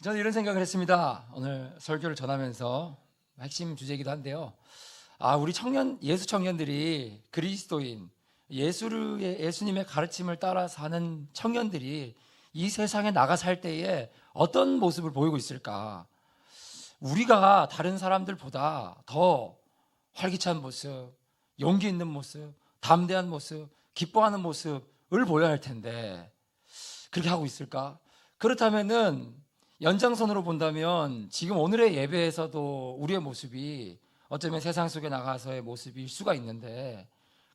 저는 이런 생각을 했습니다. 오늘 설교를 전하면서 핵심 주제이기도 한데요. 우리 예수 청년들이 그리스도인, 예수님의 가르침을 따라 사는 청년들이 이 세상에 나가 살 때에 어떤 모습을 보이고 있을까? 우리가 다른 사람들보다 더 활기찬 모습, 용기 있는 모습, 담대한 모습, 기뻐하는 모습을 보여야 할 텐데 그렇게 하고 있을까? 그렇다면은 연장선으로 본다면 지금 오늘의 예배에서도 우리의 모습이 어쩌면 세상 속에 나가서의 모습일 수가 있는데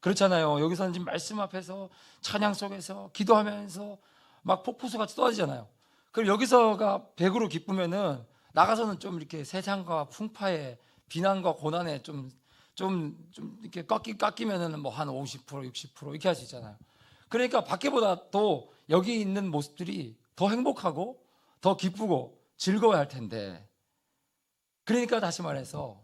그렇잖아요. 여기서는 지금 말씀 앞에서 찬양 속에서 기도하면서 막 폭포수같이 쏟아지잖아요. 그럼 여기서가 100으로 기쁘면은 나가서는 좀 이렇게 세상과 풍파에 비난과 고난에 좀 이렇게 깎이면은 뭐 한 50%, 60% 이렇게 할 수 있잖아요. 그러니까 밖에보다 또 여기 있는 모습들이 더 행복하고 더 기쁘고 즐거워야 할 텐데, 그러니까 다시 말해서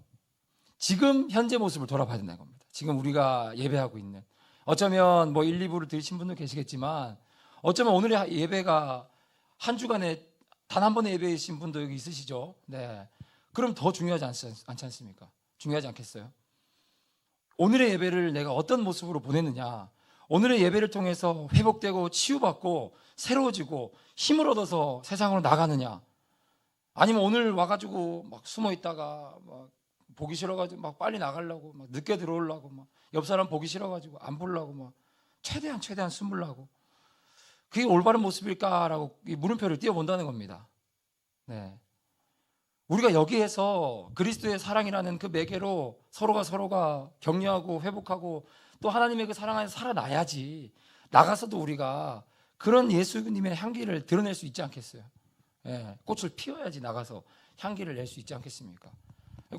지금 현재 모습을 돌아봐야 된다는 겁니다. 지금 우리가 예배하고 있는, 어쩌면 뭐 1, 2부를 들으신 분도 계시겠지만 어쩌면 오늘의 예배가 한 주간에 단 한 번의 예배이신 분도 여기 있으시죠. 네. 그럼 더 중요하지 않지 않습니까? 중요하지 않겠어요? 오늘의 예배를 내가 어떤 모습으로 보냈느냐, 오늘의 예배를 통해서 회복되고 치유받고 새로워지고 힘을 얻어서 세상으로 나가느냐, 아니면 오늘 와가지고 막 숨어 있다가 막 보기 싫어가지고 막 빨리 나가려고 막 늦게 들어오려고 막 옆 사람 보기 싫어가지고 안 보려고 막 최대한 숨으려고, 그게 올바른 모습일까라고 물음표를 띄워본다는 겁니다. 네. 우리가 여기에서 그리스도의 사랑이라는 그 매개로 서로가 격려하고 회복하고 또 하나님의 그 사랑 안에서 살아나야지 나가서도 우리가 그런 예수님의 향기를 드러낼 수 있지 않겠어요? 예, 꽃을 피워야지 나가서 향기를 낼 수 있지 않겠습니까?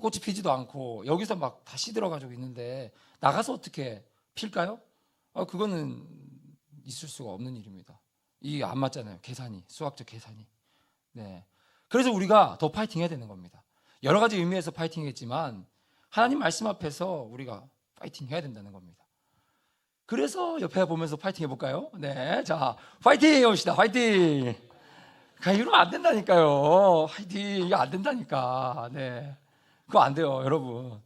꽃이 피지도 않고 여기서 막 다 시들어가지고 있는데 나가서 어떻게 필까요? 그거는 있을 수가 없는 일입니다. 이게 안 맞잖아요. 계산이, 수학적 계산이. 네. 그래서 우리가 더 파이팅 해야 되는 겁니다. 여러 가지 의미에서 파이팅했지만 하나님 말씀 앞에서 우리가 파이팅 해야 된다는 겁니다. 그래서 옆에 보면서 파이팅 해볼까요? 네, 자, 파이팅 해봅시다. 파이팅. 이러면 안 된다니까요. 파이팅, 이거 안 된다니까. 네, 그거 안 돼요, 여러분.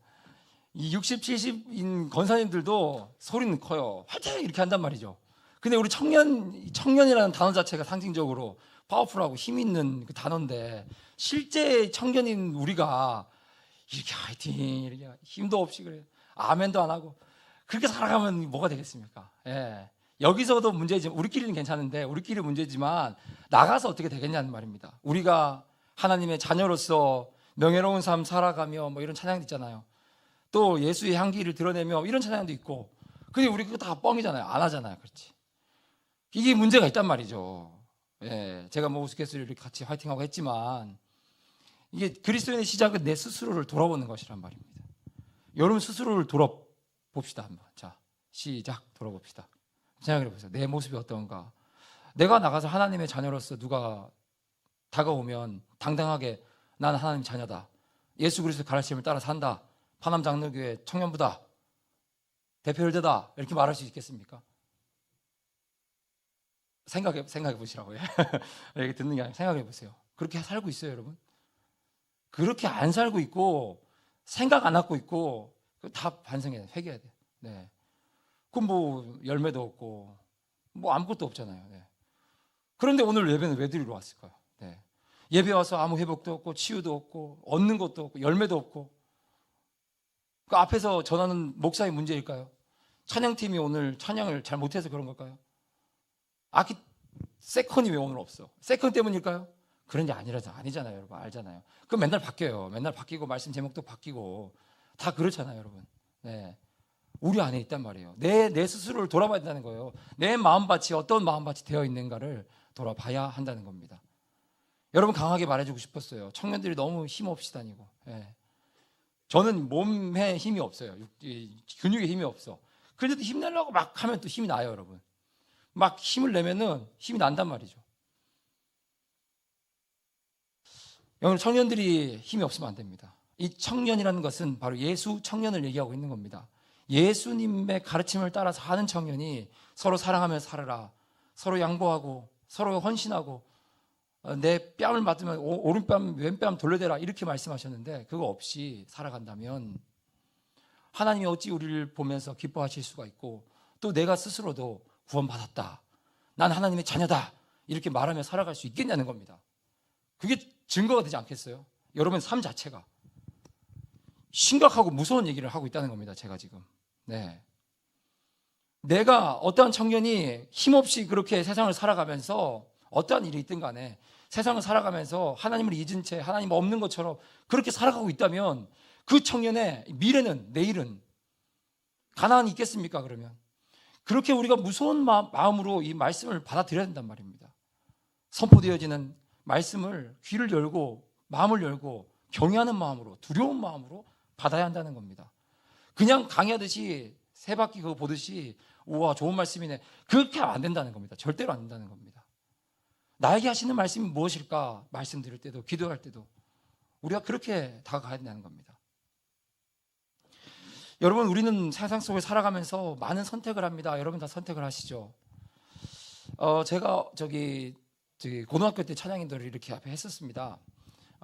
이 60, 70인 권사님들도 소리는 커요. 파이팅 이렇게 한단 말이죠. 근데 우리 청년이라는 단어 자체가 상징적으로 파워풀하고 힘 있는 그 단어인데, 실제 청년인 우리가 이렇게 파이팅, 이렇게 힘도 없이 그래, 아멘도 안 하고 그렇게 살아가면 뭐가 되겠습니까? 예. 여기서도 문제지만, 우리끼리는 괜찮은데 우리끼리 문제지만 나가서 어떻게 되겠냐는 말입니다. 우리가 하나님의 자녀로서 명예로운 삶 살아가며 뭐 이런 찬양도 있잖아요. 또 예수의 향기를 드러내며 이런 찬양도 있고. 근데 우리 그거 다 뻥이잖아요. 안 하잖아요. 그렇지? 이게 문제가 있단 말이죠. 예. 제가 뭐 우스갯소리를 이렇게 같이 화이팅하고 했지만 이게 그리스도인의 시작은 내 스스로를 돌아보는 것이란 말입니다. 여러분 스스로를 돌아봅시다 한번. 자, 시작. 돌아봅시다. 생각해 보세요. 내 모습이 어떤가? 내가 나가서 하나님의 자녀로서 누가 다가오면 당당하게 나는 하나님 자녀다, 예수 그리스도 가르침을 따라 산다, 파남 장로교회 청년부다, 대표 열대다, 이렇게 말할 수 있겠습니까? 생각해 보시라고요. 이렇게 듣는 게 아니라 생각해 보세요. 그렇게 살고 있어요, 여러분? 그렇게 안 살고 있고 생각 안 하고 있고 다 반성해야 돼, 회개해야 돼. 네. 그럼 뭐 열매도 없고 뭐 아무것도 없잖아요. 네. 그런데 오늘 예배는 왜 드리러 왔을까요? 네. 예배 와서 아무 회복도 없고 치유도 없고 얻는 것도 없고 열매도 없고, 그 앞에서 전하는 목사의 문제일까요? 찬양팀이 오늘 찬양을 잘 못해서 그런 걸까요? 악기 세컨이 왜 오늘 없어? 세컨 때문일까요? 그런 게 아니잖아요, 여러분. 알잖아요. 그럼 맨날 바뀌어요. 맨날 바뀌고 말씀 제목도 바뀌고 다 그렇잖아요, 여러분. 네. 우리 안에 있단 말이에요. 내 스스로를 돌아봐야 된다는 거예요. 내 마음밭이 어떤 마음밭이 되어 있는가를 돌아봐야 한다는 겁니다. 여러분, 강하게 말해주고 싶었어요. 청년들이 너무 힘없이 다니고. 예. 저는 몸에 힘이 없어요. 근육에 힘이 없어. 그런데도 힘내려고 막 하면 또 힘이 나요, 여러분. 막 힘을 내면은 힘이 난단 말이죠. 여러분, 청년들이 힘이 없으면 안 됩니다. 이 청년이라는 것은 바로 예수 청년을 얘기하고 있는 겁니다. 예수님의 가르침을 따라서 하는 청년이 서로 사랑하며 살아라, 서로 양보하고 서로 헌신하고 내 뺨을 맞으면 오른뺨 왼뺨 돌려대라 이렇게 말씀하셨는데 그거 없이 살아간다면 하나님이 어찌 우리를 보면서 기뻐하실 수가 있고 또 내가 스스로도 구원받았다, 난 하나님의 자녀다 이렇게 말하며 살아갈 수 있겠냐는 겁니다. 그게 증거가 되지 않겠어요? 여러분 삶 자체가 심각하고 무서운 얘기를 하고 있다는 겁니다. 제가 지금 내가 어떠한 청년이 힘없이 그렇게 세상을 살아가면서 어떠한 일이 있든 간에 세상을 살아가면서 하나님을 잊은 채 하나님 없는 것처럼 그렇게 살아가고 있다면 그 청년의 미래는, 내일은 가나안이 있겠습니까? 그러면 그렇게 우리가 무서운 마음으로 이 말씀을 받아들여야 된단 말입니다. 선포되어지는 말씀을 귀를 열고 마음을 열고 경외하는 마음으로, 두려운 마음으로 받아야 한다는 겁니다. 그냥 강의하듯이 세 바퀴 그거 보듯이 우와 좋은 말씀이네, 그렇게 하면 안 된다는 겁니다. 절대로 안 된다는 겁니다. 나에게 하시는 말씀이 무엇일까? 말씀드릴 때도 기도할 때도 우리가 그렇게 다가가야 된다는 겁니다. 여러분, 우리는 세상 속에 살아가면서 많은 선택을 합니다. 여러분 다 선택을 하시죠. 제가 고등학교 때 찬양인도를 이렇게 앞에 했었습니다.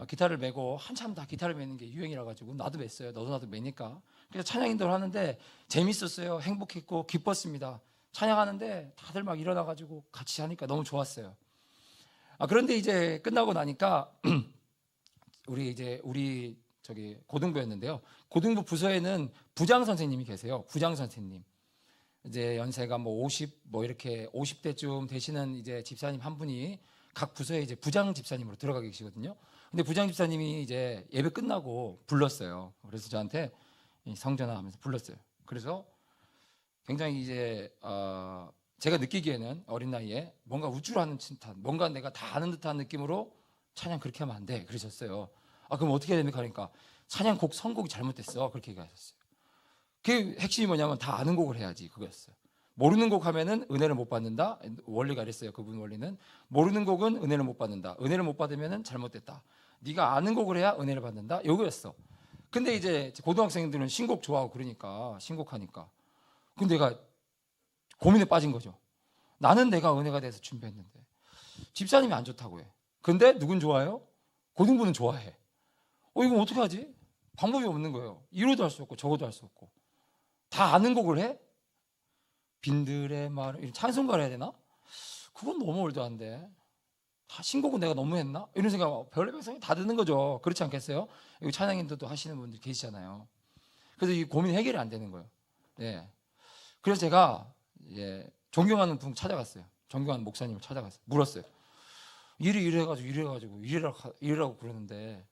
기타를 메고 한참 다 기타를 메는 게 유행이라 가지고 나도 맸어요. 너도 나도 메니까. 그래서 찬양인도를 하는데 재밌었어요. 행복했고 기뻤습니다. 찬양하는데 다들 막 일어나 가지고 같이 하니까 너무 좋았어요. 그런데 이제 끝나고 나니까 우리 고등부였는데요. 고등부 부서에는 부장 선생님이 계세요. 부장 선생님. 이제 연세가 50대쯤 되시는 이제 집사님 한 분이 각 부서에 이제 부장 집사님으로 들어가 계시거든요. 근데 부장 집사님이 이제 예배 끝나고 불렀어요. 그래서 저한테 성전아 하면서 불렀어요. 그래서 굉장히 이제 제가 느끼기에는 어린 나이에 뭔가 우쭐 하는 듯한, 뭔가 내가 다 아는 듯한 느낌으로 찬양 그렇게 하면 안 돼 그러셨어요. 그럼 어떻게 해야 됩니까? 그러니까 찬양곡 선곡이 잘못됐어 그렇게 얘기하셨어요. 그 핵심이 뭐냐면 다 아는 곡을 해야지 그거였어요. 모르는 곡 하면은 은혜를 못 받는다. 원리가 이랬어요. 그분 원리는 모르는 곡은 은혜를 못 받는다. 은혜를 못 받으면은 잘못됐다. 네가 아는 곡을 해야 은혜를 받는다. 요거였어. 근데 이제 고등학생들은 신곡 좋아하고 그러니까 신곡하니까. 근데 내가 고민에 빠진 거죠. 나는 내가 은혜가 돼서 준비했는데 집사님이 안 좋다고 해. 근데 누군 좋아해요? 고등부는 좋아해. 이거 어떻게 하지? 방법이 없는 거예요. 이로도 할 수 없고 저거도 할 수 없고 다 아는 곡을 해? 빈들의 말 찬송가를 해야 되나? 그건 너무 올드한데 신곡은 내가 너무 했나? 이런 생각 별의별 생각이 다 드는 거죠. 그렇지 않겠어요? 여기 찬양인도도 하시는 분들 계시잖아요. 그래서 이 고민 해결이 안 되는 거예요. 그래서 제가 존경하는 분 찾아갔어요. 존경하는 목사님을 찾아갔어요. 물었어요. 이래가지고 이래라고 그러는데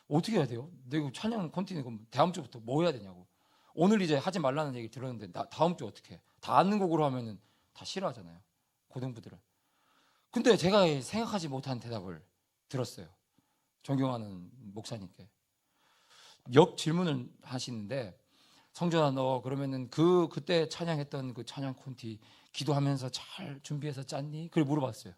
어떻게 해야 돼요? 내가 찬양 컨티뉴 그럼 다음 주부터 뭐 해야 되냐고. 오늘 이제 하지 말라는 얘기 들었는데 다음 주 어떻게 해? 다 아는 곡으로 하면은 다 싫어하잖아요. 고등부들은. 근데 제가 생각하지 못한 대답을 들었어요. 존경하는 목사님께. 역 질문을 하시는데 성전아 너 그러면은 그때 찬양했던 그 찬양 콘티 기도하면서 잘 준비해서 짰니? 그걸 물어봤어요.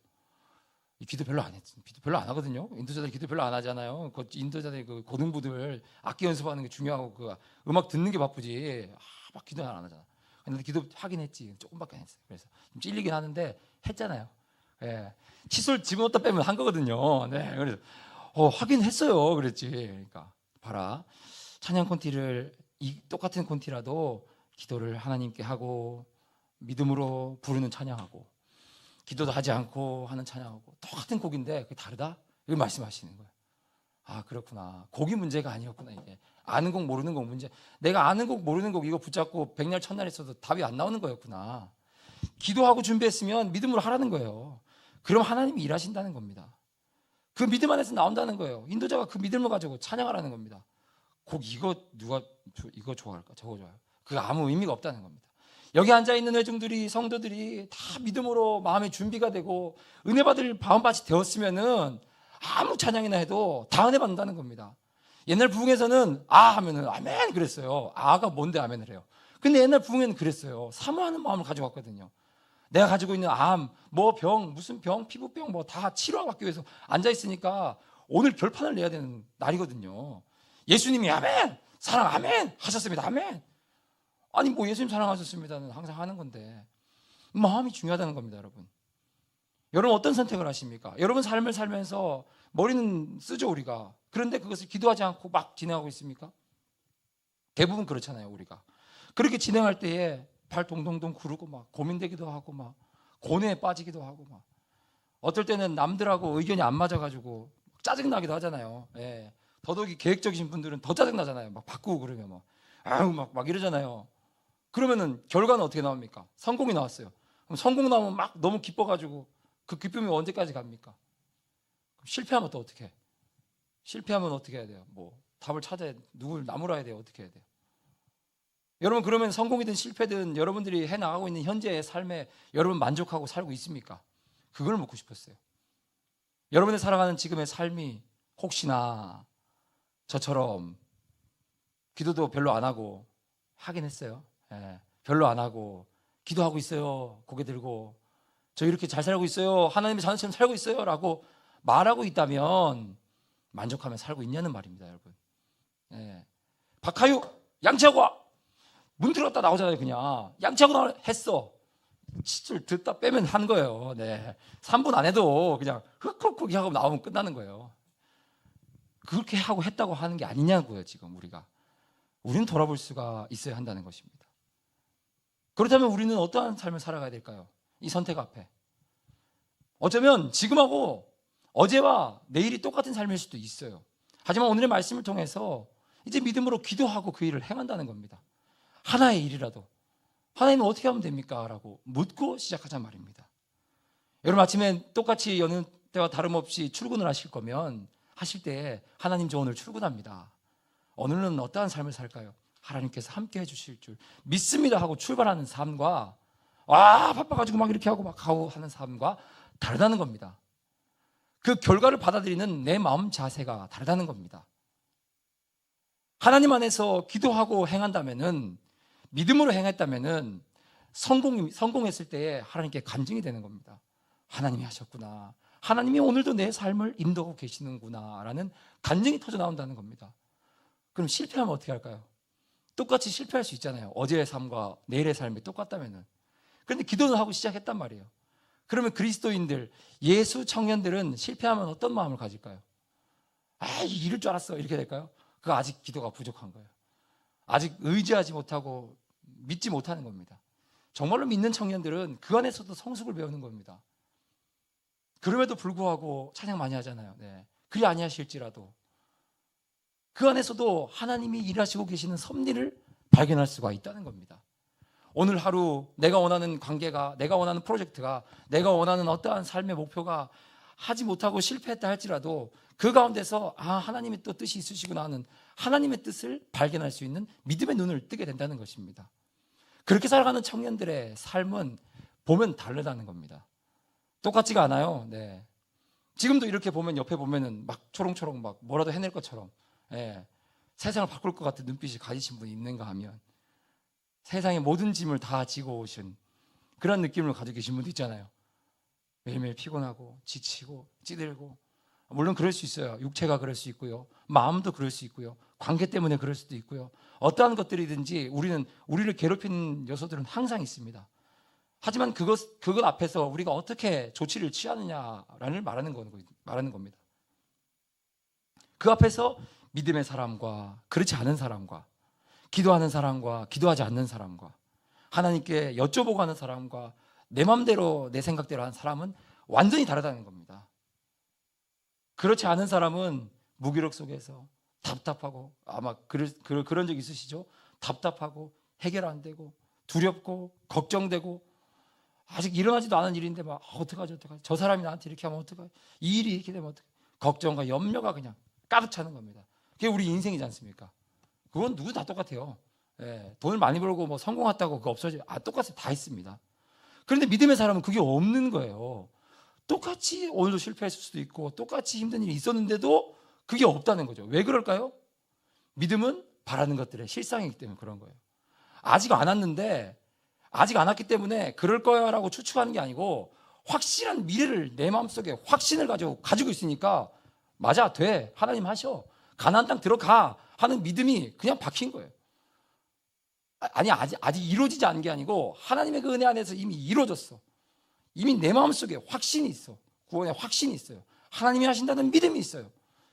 기도 별로 안 했지. 기도 별로 안 하거든요. 인도자들 기도 별로 안 하잖아요. 인도자들 그 고등부들 악기 연습하는 게 중요하고 그 음악 듣는 게 바쁘지. 막 기도 안 하잖아. 근데 기도 하긴 했지. 조금밖에 안 했어요. 그래서 좀 찔리긴 하는데 했잖아요. 칫솔 집어넣다 빼면 한 거거든요. 그래서 하긴 했어요. 그랬지. 그러니까 봐라. 찬양 콘티를 똑같은 콘티라도 기도를 하나님께 하고 믿음으로 부르는 찬양하고 기도도 하지 않고 하는 찬양하고 똑같은 곡인데 그게 다르다? 이걸 말씀하시는 거예요. 그렇구나. 곡이 문제가 아니었구나. 이게 아는 곡 모르는 곡 문제. 내가 아는 곡 모르는 곡 이거 붙잡고 백날 첫날 했어도 답이 안 나오는 거였구나. 기도하고 준비했으면 믿음으로 하라는 거예요. 그럼 하나님이 일하신다는 겁니다. 그 믿음 안에서 나온다는 거예요. 인도자가 그 믿음을 가지고 찬양하라는 겁니다. 곡 이거 좋아할까? 저거 좋아요. 그거 아무 의미가 없다는 겁니다. 여기 앉아있는 회중들이 성도들이 다 믿음으로 마음의 준비가 되고 은혜 받을 마음밭이 되었으면은 아무 찬양이나 해도 다 은혜 받는다는 겁니다. 옛날 부흥에서는 하면은 아멘 그랬어요. 아가 뭔데 아멘을 해요. 근데 옛날 부흥에는 그랬어요. 사모하는 마음을 가지고 왔거든요. 내가 가지고 있는 무슨 병, 피부병 다 치료받기 위해서 앉아있으니까 오늘 결판을 내야 되는 날이거든요. 예수님이 아멘 사랑 아멘 하셨습니다. 아멘. 예수님 사랑하셨습니다는 항상 하는 건데 마음이 중요하다는 겁니다, 여러분. 여러분 어떤 선택을 하십니까? 여러분 삶을 살면서 머리는 쓰죠 우리가. 그런데 그것을 기도하지 않고 막 진행하고 있습니까? 대부분 그렇잖아요 우리가. 그렇게 진행할 때에 발 동동동 구르고 막 고민되기도 하고 막 고뇌에 빠지기도 하고 막 어떨 때는 남들하고 의견이 안 맞아가지고 짜증나기도 하잖아요. 예. 더더욱이 계획적이신 분들은 더 짜증나잖아요. 막 바꾸고 그러면 막 아유 막 이러잖아요. 그러면은 결과는 어떻게 나옵니까? 성공이 나왔어요. 그럼 성공 나오면 막 너무 기뻐가지고 그 기쁨이 언제까지 갑니까? 그럼 실패하면 또 어떻게 해? 실패하면 어떻게 해야 돼요? 뭐 답을 찾아야 누굴 나무라야 돼요? 어떻게 해야 돼요? 여러분 그러면 성공이든 실패든 여러분들이 해나가고 있는 현재의 삶에 여러분 만족하고 살고 있습니까? 그걸 묻고 싶었어요. 여러분의 살아가는 지금의 삶이 혹시나 저처럼 기도도 별로 안 하고 하긴 했어요. 예, 별로 안 하고 기도하고 있어요. 고개 들고 저 이렇게 잘 살고 있어요. 하나님의 자녀처럼 살고 있어요. 라고 말하고 있다면 만족하며 살고 있냐는 말입니다, 여러분. 예. 박하유 양치하고 와. 문 들어갔다 나오잖아요. 그냥 양치하고 나와 했어. 시술 듣다 빼면 한 거예요. 네. 3분 안 해도 그냥 흑흑흑 하고 나오면 끝나는 거예요. 그렇게 하고 했다고 하는 게 아니냐고요. 지금 우리는 돌아볼 수가 있어야 한다는 것입니다. 그렇다면 우리는 어떠한 삶을 살아가야 될까요? 이 선택 앞에 어쩌면 지금하고 어제와 내일이 똑같은 삶일 수도 있어요. 하지만 오늘의 말씀을 통해서 이제 믿음으로 기도하고 그 일을 행한다는 겁니다. 하나의 일이라도 하나님은 어떻게 하면 됩니까? 라고 묻고 시작하자 말입니다. 여러분 아침에 똑같이 여느 때와 다름없이 출근을 하실 거면 하실 때 하나님 저 오늘 출근합니다. 오늘은 어떠한 삶을 살까요? 하나님께서 함께 해주실 줄 믿습니다 하고 출발하는 삶과 와 바빠가지고 막 이렇게 하고 막 가고 하는 삶과 다르다는 겁니다. 그 결과를 받아들이는 내 마음 자세가 다르다는 겁니다. 하나님 안에서 기도하고 행한다면은 믿음으로 행했다면은 성공했을 때에 하나님께 간증이 되는 겁니다. 하나님이 하셨구나. 하나님이 오늘도 내 삶을 인도하고 계시는구나 라는 간증이 터져 나온다는 겁니다. 그럼 실패하면 어떻게 할까요? 똑같이 실패할 수 있잖아요. 어제의 삶과 내일의 삶이 똑같다면은. 그런데 기도는 하고 시작했단 말이에요. 그러면 그리스도인들, 예수 청년들은 실패하면 어떤 마음을 가질까요? 이럴 줄 알았어 이렇게 될까요? 그거 아직 기도가 부족한 거예요. 아직 의지하지 못하고 믿지 못하는 겁니다. 정말로 믿는 청년들은 그 안에서도 성숙을 배우는 겁니다. 그럼에도 불구하고 찬양 많이 하잖아요. 네. 그리 아니하실지라도 그 안에서도 하나님이 일하시고 계시는 섭리를 발견할 수가 있다는 겁니다. 오늘 하루 내가 원하는 관계가, 내가 원하는 프로젝트가, 내가 원하는 어떠한 삶의 목표가 하지 못하고 실패했다 할지라도 그 가운데서 하나님의 또 뜻이 있으시구나 하는 하나님의 뜻을 발견할 수 있는 믿음의 눈을 뜨게 된다는 것입니다. 그렇게 살아가는 청년들의 삶은 보면 다르다는 겁니다. 똑같지가 않아요. 네. 지금도 이렇게 보면 옆에 보면은 막 초롱초롱 막 뭐라도 해낼 것처럼 세상을 바꿀 것 같은 눈빛이 가지신 분이 있는가 하면 세상의 모든 짐을 다 지고 오신 그런 느낌을 가지고 계신 분도 있잖아요. 매일매일 피곤하고 지치고 찌들고 물론 그럴 수 있어요. 육체가 그럴 수 있고요. 마음도 그럴 수 있고요. 관계 때문에 그럴 수도 있고요. 어떠한 것들이든지 우리를 괴롭히는 요소들은 항상 있습니다. 하지만 그것 앞에서 우리가 어떻게 조치를 취하느냐를 말하는 겁니다. 그 앞에서 믿음의 사람과 그렇지 않은 사람과 기도하는 사람과 기도하지 않는 사람과 하나님께 여쭤보고 하는 사람과 내 마음대로 내 생각대로 하는 사람은 완전히 다르다는 겁니다. 그렇지 않은 사람은 무기력 속에서 답답하고 아마 그런 적 있으시죠? 답답하고 해결 안 되고 두렵고 걱정되고 아직 일어나지도 않은 일인데 막 어떡하지 저 사람이 나한테 이렇게 하면 어떡하지 이 일이 이렇게 되면 어떡하지 걱정과 염려가 그냥 가득 차는 겁니다. 그게 우리 인생이지 않습니까? 그건 누구 다 똑같아요. 돈을 많이 벌고 뭐 성공했다고 그거 없어져요. 똑같이 다 있습니다. 그런데 믿음의 사람은 그게 없는 거예요. 똑같이 오늘도 실패했을 수도 있고 똑같이 힘든 일이 있었는데도 그게 없다는 거죠. 왜 그럴까요? 믿음은 바라는 것들의 실상이기 때문에 그런 거예요. 아직 안 왔기 때문에 그럴 거야라고 추측하는 게 아니고 확실한 미래를 내 마음속에 확신을 가지고 있으니까 맞아 돼 하나님 하셔 가나안 땅 들어가 하는 믿음이 그냥 박힌 거예요. 아직 이루어지지 않은 게 아니고 하나님의 그 은혜 안에서 이미 이루어졌어. 이미 내 마음속에 확신이 있어. 구원의 확신이 있어요. 하나님이 하신다는 믿음이 있어요.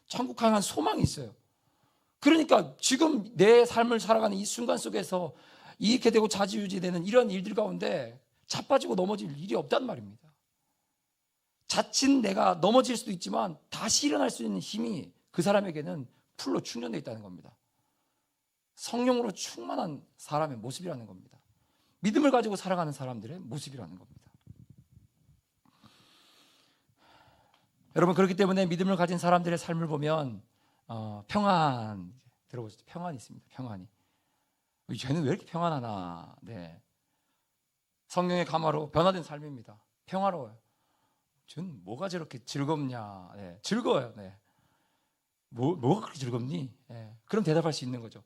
천국 향한 소망이 있어요. 그러니까 지금 내 삶을 살아가는 이 순간 속에서 이익게 되고 좌지우지되는 이런 일들 가운데 자빠지고 넘어질 일이 없단 말입니다. 자칫 내가 넘어질 수도 있지만 다시 일어날 수 있는 힘이 그 사람에게는 풀로 충전되어 있다는 겁니다. 성령으로 충만한 사람의 모습이라는 겁니다. 믿음을 가지고 살아가는 사람들의 모습이라는 겁니다. 여러분, 그렇기 때문에 믿음을 가진 사람들의 삶을 보면 평안, 들어보시죠. 평안이 있습니다. 평안이. 쟤는 왜 이렇게 평안하나. 네. 성령의 감화로 변화된 삶입니다. 평화로워요. 쟤는 뭐가 저렇게 즐겁냐. 네. 즐거워요. 네. 뭐가 그렇게 즐겁니? 네. 그럼 대답할 수 있는 거죠.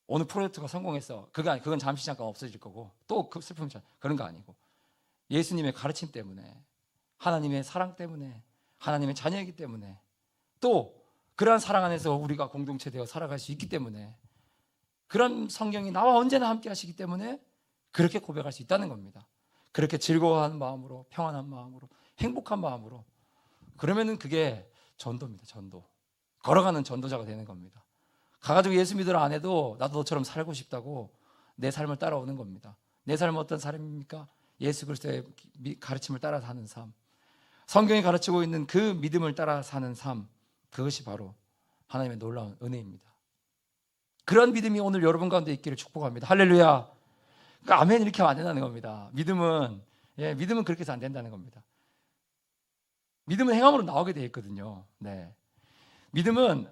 어느 프로젝트가 성공했어. 그건 잠시 잠깐 없어질 거고 또 그 슬픔이 그런 거 아니고 예수님의 가르침 때문에, 하나님의 사랑 때문에, 하나님의 자녀이기 때문에, 또 그러한 사랑 안에서 우리가 공동체 되어 살아갈 수 있기 때문에, 그런 성경이 나와 언제나 함께 하시기 때문에 그렇게 고백할 수 있다는 겁니다. 그렇게 즐거워하는 마음으로, 평안한 마음으로, 행복한 마음으로. 그러면은 그게 전도입니다. 전도. 걸어가는 전도자가 되는 겁니다. 가가지고 예수 믿으라 안 해도 나도 너처럼 살고 싶다고 내 삶을 따라오는 겁니다. 내 삶은 어떤 삶입니까? 예수 그리스도의 가르침을 따라 사는 삶, 성경이 가르치고 있는 그 믿음을 따라 사는 삶, 그것이 바로 하나님의 놀라운 은혜입니다. 그런 믿음이 오늘 여러분 가운데 있기를 축복합니다. 할렐루야. 그러니까 아멘 이렇게 하면 안 된다는 겁니다. 믿음은 그렇게 해서 안 된다는 겁니다. 믿음은 행함으로 나오게 되어 있거든요. 네. 믿음은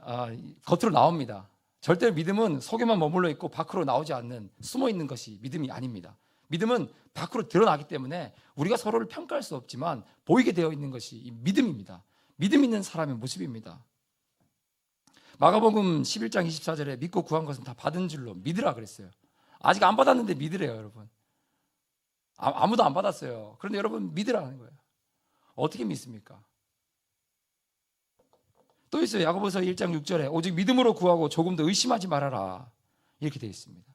겉으로 나옵니다. 절대 믿음은 속에만 머물러 있고 밖으로 나오지 않는, 숨어 있는 것이 믿음이 아닙니다. 믿음은 밖으로 드러나기 때문에 우리가 서로를 평가할 수 없지만 보이게 되어 있는 것이 믿음입니다. 믿음 있는 사람의 모습입니다. 마가복음 11장 24절에 믿고 구한 것은 다 받은 줄로 믿으라 그랬어요. 아직 안 받았는데 믿으래요, 여러분. 아무도 안 받았어요. 그런데 여러분 믿으라는 거예요. 어떻게 믿습니까? 또 있어요. 야고보서 1장 6절에 오직 믿음으로 구하고 조금 더 의심하지 말아라, 이렇게 되어 있습니다.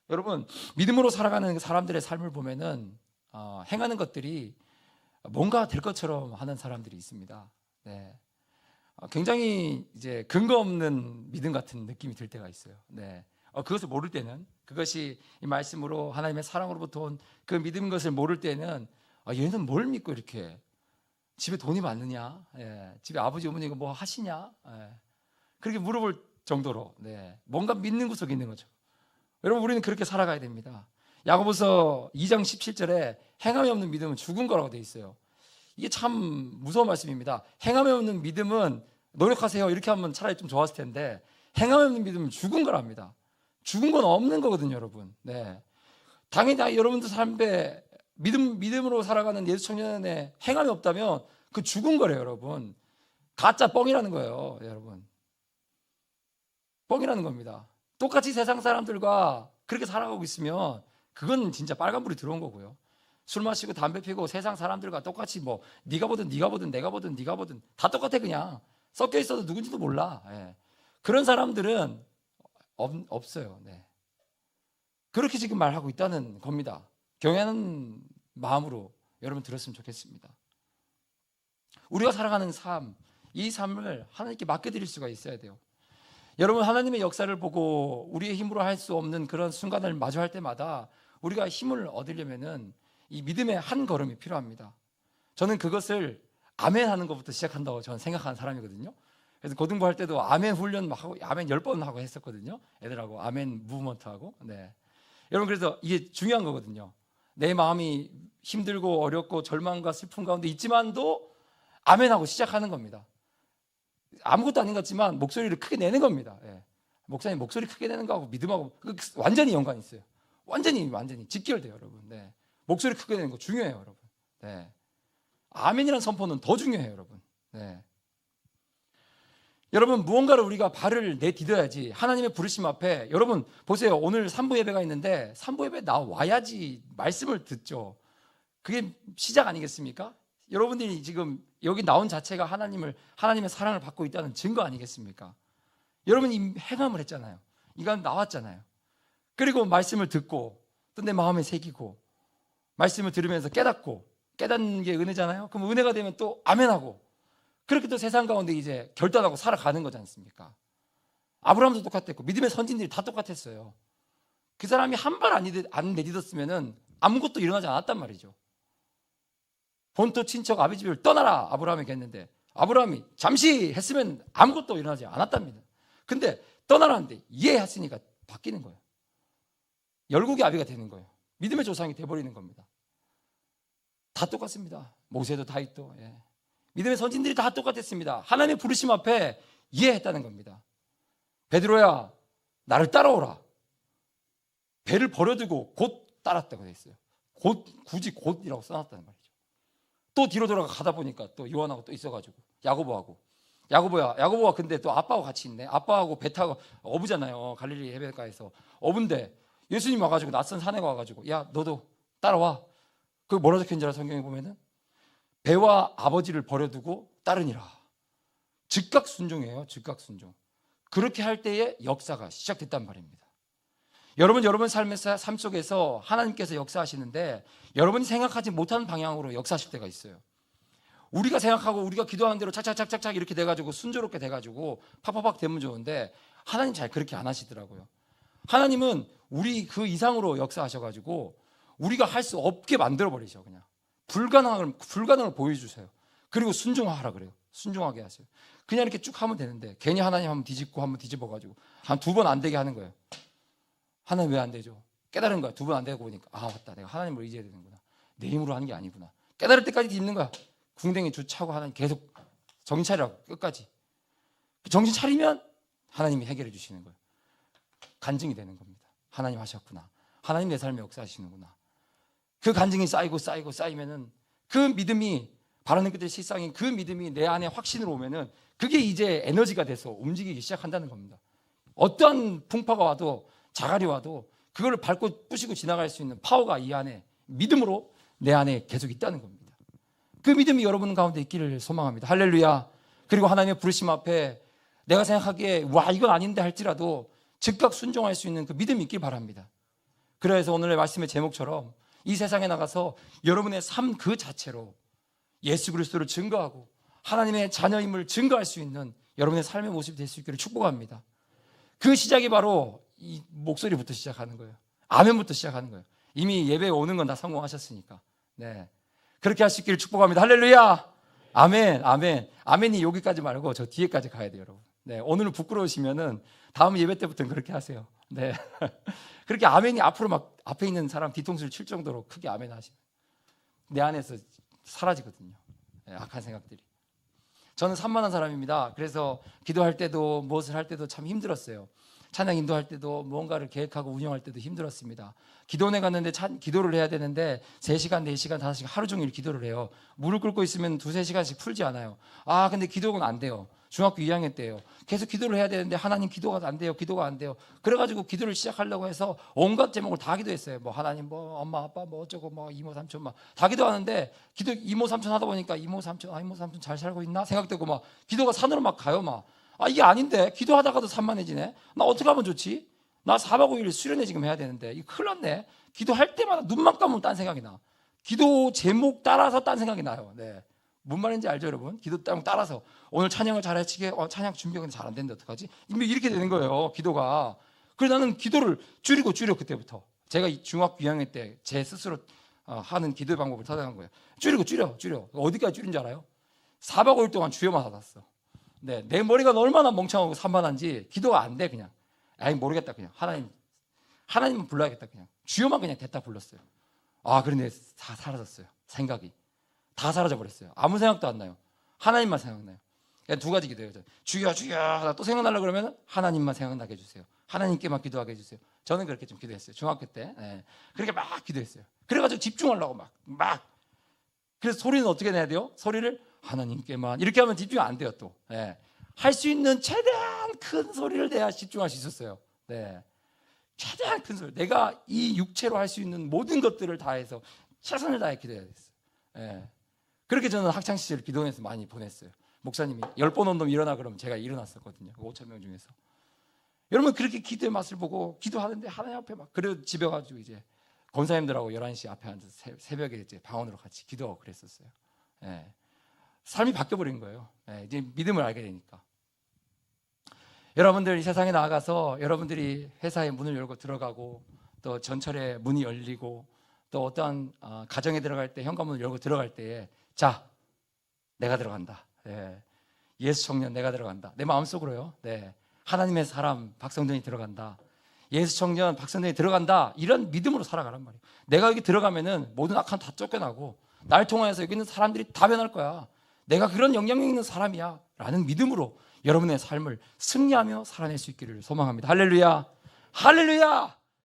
여러분, 믿음으로 살아가는 사람들의 삶을 보면은 행하는 것들이 뭔가 될 것처럼 하는 사람들이 있습니다. 네. 굉장히 이제 근거 없는 믿음 같은 느낌이 들 때가 있어요. 네. 그것을 모를 때는, 그것이 이 말씀으로 하나님의 사랑으로부터 온 그 믿음 것을 모를 때는 얘는 뭘 믿고 이렇게 집에 돈이 많느냐, 집에 아버지 어머니가 뭐 하시냐, 그렇게 물어볼 정도로 뭔가 믿는 구석이 있는 거죠. 여러분, 우리는 그렇게 살아가야 됩니다. 야고보서 2장 17절에 행함이 없는 믿음은 죽은 거라고 되어 있어요. 이게 참 무서운 말씀입니다. 행함이 없는 믿음은 노력하세요 이렇게 하면 차라리 좀 좋았을 텐데, 행함이 없는 믿음은 죽은 거랍니다. 죽은 건 없는 거거든요, 여러분. 당연히 여러분들 삶에 믿음으로 살아가는 예수 청년의 행함이 없다면 그 죽은 거래요, 여러분. 가짜 뻥이라는 거예요, 여러분. 뻥이라는 겁니다. 똑같이 세상 사람들과 그렇게 살아가고 있으면 그건 진짜 빨간불이 들어온 거고요. 술 마시고 담배 피고 세상 사람들과 똑같이 뭐 네가 보든 네가 보든 내가 보든 네가 보든 다 똑같아. 그냥 섞여 있어도 누군지도 몰라. 그런 사람들은 없어요. 그렇게 지금 말하고 있다는 겁니다. 경외하는 마음으로 여러분 들었으면 좋겠습니다. 우리가 살아가는 삶, 이 삶을 하나님께 맡겨드릴 수가 있어야 돼요. 여러분, 하나님의 역사를 보고 우리의 힘으로 할 수 없는 그런 순간을 마주할 때마다 우리가 힘을 얻으려면은 이 믿음의 한 걸음이 필요합니다. 저는 그것을 아멘 하는 것부터 시작한다고 저는 생각하는 사람이거든요. 그래서 고등부 할 때도 아멘 훈련 막 하고 아멘 10번 하고 했었거든요. 애들하고 아멘 무브먼트 하고. 여러분, 그래서 이게 중요한 거거든요. 내 마음이 힘들고 어렵고 절망과 슬픔 가운데 있지만도 아멘하고 시작하는 겁니다. 아무것도 아닌 것 같지만 목소리를 크게 내는 겁니다. 목사님 목소리 크게 내는 거하고 믿음하고 완전히 연관이 있어요. 완전히 직결돼요, 여러분. 목소리 크게 내는 거 중요해요, 여러분. 아멘이라는 선포는 더 중요해요, 여러분. 여러분, 무언가를 우리가 발을 내디뎌야지 하나님의 부르심 앞에. 여러분 보세요. 오늘 3부 예배가 있는데 3부 예배 나와야지 말씀을 듣죠. 그게 시작 아니겠습니까? 여러분들이 지금 여기 나온 자체가 하나님의 사랑을 받고 있다는 증거 아니겠습니까? 여러분이 행함을 했잖아요. 이건 나왔잖아요. 그리고 말씀을 듣고 또 내 마음에 새기고 말씀을 들으면서 깨닫고, 깨닫는 게 은혜잖아요. 그럼 은혜가 되면 또 아멘하고, 그렇게 또 세상 가운데 이제 결단하고 살아가는 거지 않습니까? 아브라함도 똑같았고 믿음의 선진들이 다 똑같았어요. 그 사람이 한 발 안 내딛었으면 아무것도 일어나지 않았단 말이죠. 본토 친척 아비 집을 떠나라 아브라함에게 했는데 아브라함이 잠시 했으면 아무것도 일어나지 않았답니다. 근데 떠나라는데 이해했으니까 바뀌는 거예요. 열국의 아비가 되는 거예요. 믿음의 조상이 돼버리는 겁니다. 다 똑같습니다. 모세도 다윗도. 믿음의 선진들이 다 똑같았습니다. 하나님의 부르심 앞에 이해했다는 겁니다. 베드로야 나를 따라오라. 배를 버려두고 곧 따랐다고 되어 있어요. 굳이 곧이라고 써놨다는 말이죠. 또 뒤로 돌아가 가다 보니까 또 요한하고 또 있어가지고 야고보가 근데 또 아빠하고 같이 있네. 아빠하고 배 타고 어부잖아요. 갈릴리 해변가에서 어부인데 예수님 와가지고 낯선 산에 와가지고 야 너도 따라와. 그 뭐라 적혀있는지 알아? 성경에 보면은 배와 아버지를 버려두고 따르니라. 즉각 순종이에요. 즉각 순종. 그렇게 할 때에 역사가 시작됐단 말입니다. 여러분 삶 속에서 하나님께서 역사하시는데 여러분이 생각하지 못하는 방향으로 역사하실 때가 있어요. 우리가 생각하고 우리가 기도하는 대로 착착착착 이렇게 돼가지고 순조롭게 돼가지고 팍팍팍 되면 좋은데 하나님 잘 그렇게 안 하시더라고요. 하나님은 우리 그 이상으로 역사하셔가지고 우리가 할 수 없게 만들어버리셔. 그냥 불가능을 보여주세요. 그리고 순종하라 그래요. 순종하게 하세요. 그냥 이렇게 쭉 하면 되는데 괜히 하나님 한번 뒤집고 한번 뒤집어가지고 한 2번 안 되게 하는 거예요. 하나님 왜 안 되죠? 깨달은 거야. 2번 안 되고 보니까 아 맞다, 내가 하나님을 의지해야 되는구나. 내 힘으로 하는 게 아니구나. 깨달을 때까지 뒤집는 거야. 궁뎅이 주차고 하나님 계속 정신 차리라고 끝까지. 정신 차리면 하나님이 해결해 주시는 거예요. 간증이 되는 겁니다. 하나님 하셨구나. 하나님 내 삶에 역사하시는구나. 그 간증이 쌓이면은 그 믿음이 바라는 끝의 실상인 그 믿음이 내 안에 확신으로 오면은 그게 이제 에너지가 돼서 움직이기 시작한다는 겁니다. 어떠한 풍파가 와도 자갈이 와도 그걸 밟고 부시고 지나갈 수 있는 파워가 이 안에 믿음으로 내 안에 계속 있다는 겁니다. 그 믿음이 여러분 가운데 있기를 소망합니다. 할렐루야. 그리고 하나님의 부르심 앞에 내가 생각하기에 와 이건 아닌데 할지라도 즉각 순종할 수 있는 그 믿음이 있길 바랍니다. 그래서 오늘의 말씀의 제목처럼 이 세상에 나가서 여러분의 삶 그 자체로 예수 그리스도를 증거하고 하나님의 자녀임을 증거할 수 있는 여러분의 삶의 모습이 될 수 있기를 축복합니다. 그 시작이 바로 이 목소리부터 시작하는 거예요. 아멘부터 시작하는 거예요. 이미 예배에 오는 건 다 성공하셨으니까. 네, 그렇게 할 수 있기를 축복합니다. 할렐루야. 아멘, 아멘. 아멘이 여기까지 말고 저 뒤에까지 가야 돼요, 여러분. 네, 오늘은 부끄러우시면은 다음 예배 때부터는 그렇게 하세요. 네, 그렇게 아멘이 앞으로 막 앞에 있는 사람 뒤통수를 칠 정도로 크게 아멘 하시면 내 안에서 사라지거든요. 네, 악한 생각들이. 저는 산만한 사람입니다. 그래서 기도할 때도 무엇을 할 때도 참 힘들었어요. 찬양 인도할 때도 무언가를 계획하고 운영할 때도 힘들었습니다. 기도원에 갔는데 기도를 해야 되는데 3시간, 4시간, 5시간 하루 종일 기도를 해요. 물을 끓고 있으면 2-3시간씩 풀지 않아요. 근데 기도는 안 돼요. 중학교 2학년 때예요. 계속 기도를 해야 되는데 하나님 기도가 안 돼요. 기도가 안 돼요. 그래가지고 기도를 시작하려고 해서 온갖 제목을 다 기도했어요. 뭐 하나님, 뭐 엄마, 아빠, 뭐 어쩌고, 뭐 이모, 삼촌 막 다 기도하는데 기도 이모, 삼촌 하다 보니까 이모, 삼촌 잘 살고 있나 생각되고 막 기도가 산으로 막 가요. 막 이게 아닌데 기도하다가도 산만해지네. 나 어떻게 하면 좋지? 나 4박 5일 수련회 지금 해야 되는데 이거 큰일 났네. 기도할 때마다 눈만 감으면 딴 생각이 나. 기도 제목 따라서 딴 생각이 나요. 네. 뭔 말인지 알죠, 여러분? 기도 따라서 오늘 찬양을 잘해치게 찬양 준비가 잘 안 되는데 어떡하지? 이렇게 되는 거예요, 기도가. 그래서 나는 기도를 줄여 그때부터. 제가 중학교 2학년 때 제 스스로 하는 기도의 방법을 찾아간 거예요. 줄여. 어디까지 줄인 줄 알아요? 4박 5일 동안 주여만 받았어. 네, 내 머리가 얼마나 멍청하고 산만한지 기도가 안 돼. 그냥 모르겠다. 그냥 하나님만 불러야겠다. 그냥 주여만 그냥 됐다 불렀어요. 그런데 다 사라졌어요. 생각이 다 사라져 버렸어요. 아무 생각도 안 나요. 하나님만 생각나요. 그냥 2가지 기도해요. 주여 또 생각나려고 그러면 하나님만 생각나게 해주세요. 하나님께만 기도하게 해주세요. 저는 그렇게 좀 기도했어요. 중학교 때. 네. 그렇게 막 기도했어요. 그래가지고 집중하려고 막. 그래서 소리는 어떻게 내야 돼요? 소리를 하나님께만 이렇게 하면 집중 안 돼요. 또 할 수 있는 최대한 큰 소리를 내야 집중할 수 있었어요. 네, 최대한 큰 소리. 내가 이 육체로 할 수 있는 모든 것들을 다해서 최선을 다해 기도해야 됐어요. 네. 그렇게 저는 학창 시절 기도원에서 많이 보냈어요. 목사님이 10번 온 놈 일어나 그러면 제가 일어났었거든요. 5,000명 중에서. 여러분 그렇게 기도의 맛을 보고 기도하는데 하나님 앞에 막 그래 집에 가지고 이제 권사님들하고 11시 앞에 앉아서 새벽에 이제 방언으로 같이 기도하고 그랬었어요. 예. 삶이 바뀌어버린 거예요. 예. 이제 믿음을 알게 되니까. 여러분들 이 세상에 나아가서 여러분들이 회사에 문을 열고 들어가고 또 전철에 문이 열리고 또 어떠한 가정에 들어갈 때 현관문을 열고 들어갈 때에 자, 내가 들어간다. 예. 예수 청년 내가 들어간다. 내 마음속으로요. 네. 하나님의 사람 박성준이 들어간다. 예수 청년 박성준이 들어간다. 이런 믿음으로 살아가란 말이에요. 내가 여기 들어가면은 모든 악한 다 쫓겨나고 날 통해서 여기 있는 사람들이 다 변할 거야. 내가 그런 영향력 있는 사람이야 라는 믿음으로 여러분의 삶을 승리하며 살아낼 수 있기를 소망합니다. 할렐루야. 할렐루야.